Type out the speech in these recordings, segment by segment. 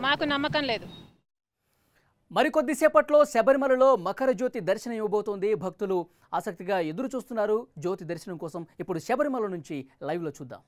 మాకు నమ్మకం లేదు. మరికొద్దిసేపట్లో శబరిమలలో మకర జ్యోతి దర్శనం ఇవ్వబోతోంది. భక్తులు ఆసక్తిగా ఎదురు చూస్తున్నారు జ్యోతి దర్శనం కోసం. ఇప్పుడు శబరిమల నుంచి లైవ్లో చూద్దాం.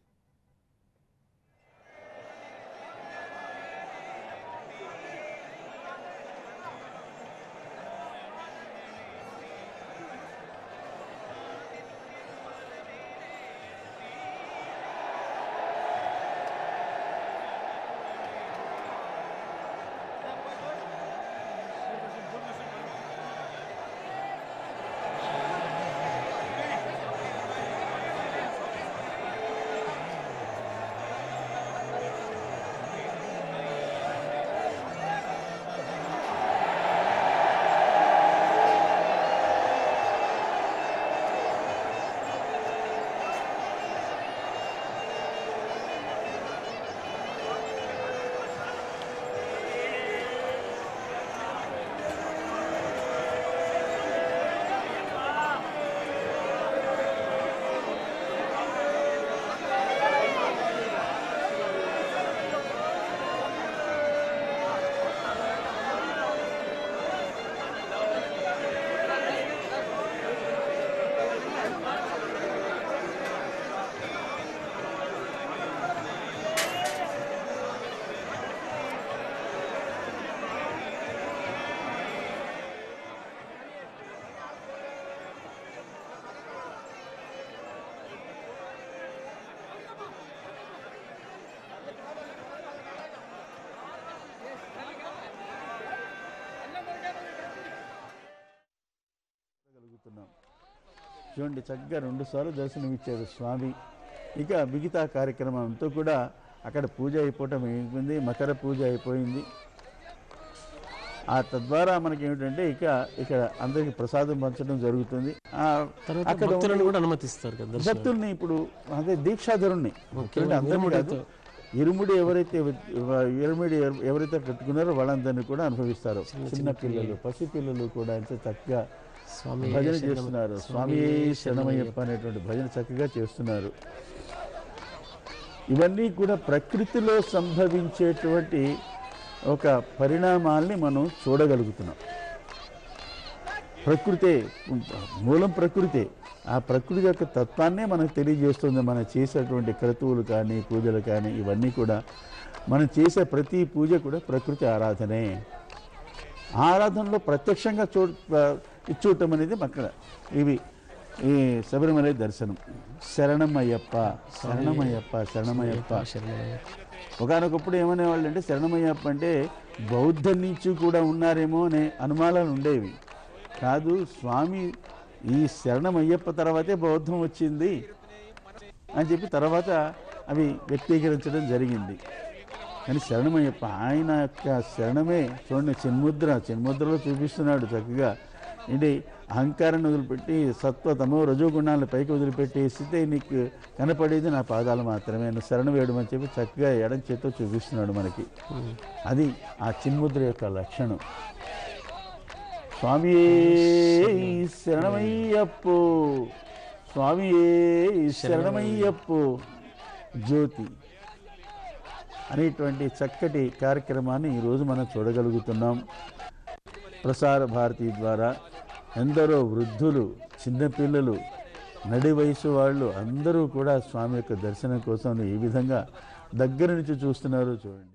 చూడండి, చక్కగా 2 సార్లు దర్శనం ఇచ్చారు స్వామి. ఇక మిగతా కార్యక్రమం అంతా కూడా అక్కడ పూజ అయిపోవటం అయిపోయింది, మకర పూజ అయిపోయింది. ఆ తద్వారా మనకి ఏమిటంటే ఇక్కడ అందరికి ప్రసాదం పంచడం జరుగుతుంది. అక్కడ కూడా అనుమతిస్తారు కదా భక్తుల్ని. ఇప్పుడు అదే దీక్షాధరుణ్ణి అందరూ కాదు, ఇరుముడి ఎవరైతే కట్టుకున్నారో వాళ్ళందరినీ కూడా అనుభవిస్తారు. చిన్న పిల్లలు, పసిపిల్లలు కూడా ఎంత చక్కగా భజన చేస్తున్నారు. స్వామి శరణమయ్యప్ప అనేటువంటి భజన చక్కగా చేస్తున్నారు. ఇవన్నీ కూడా ప్రకృతిలో సంభవించేటువంటి ఒక పరిణామాల్ని మనం చూడగలుగుతున్నాం. ప్రకృతే మూలం, ప్రకృతే. ఆ ప్రకృతి యొక్క తత్వాన్నే మనకు తెలియజేస్తుంది. మనం చేసేటువంటి క్రతువులు కానీ, పూజలు కానీ, ఇవన్నీ కూడా మనం చేసే ప్రతి పూజ కూడా ప్రకృతి ఆరాధనే. ఆరాధనలో ప్రత్యక్షంగా చూడటం అనేది అక్కడ ఈ శబరిమల దర్శనం. శరణమయ్యప్ప, శరణమయ్యప్ప, శరణమయ్యప్ప. ఒకనొకప్పుడు ఏమనేవాళ్ళు అంటే శరణమయ్యప్ప అంటే బౌద్ధం నుంచి కూడా ఉన్నారేమో అనే అనుమానాలు ఉండేవి. కాదు, స్వామి ఈ శరణమయ్యప్ప తర్వాతే బౌద్ధం వచ్చింది అని చెప్పి తర్వాత అవి వ్యక్తీకరించడం జరిగింది. కానీ శరణమయ్యప్ప ఆయన యొక్క శరణమే చూడండి, చిన్ముద్రలో చూపిస్తున్నాడు చక్కగా. ఏంటి, అహంకారాన్ని వదిలిపెట్టి సత్వ తమో రజోగుణాలను పైకి వదిలిపెట్టేస్తే నీకు కనపడేది నా పాదాలు మాత్రమే, శరణం వేయడం చెప్పి చక్కగా ఎడం చేత్తో చూపిస్తున్నాడు మనకి. అది ఆ చిన్ముద్ర యొక్క లక్షణం. స్వామియే శరణమయ్యప్పో, స్వామియే శరణమయ్యప్పో జ్యోతి అనేటువంటి చక్కటి కార్యక్రమాన్ని ఈరోజు మనం చూడగలుగుతున్నాం. ప్రసార భారతి ద్వారా ఎందరో వృద్ధులు, చిన్నపిల్లలు, నడి వయసు వాళ్ళు అందరూ కూడా స్వామి యొక్క దర్శనం కోసం ఈ విధంగా దగ్గర నుంచి చూస్తున్నారు. చూడండి.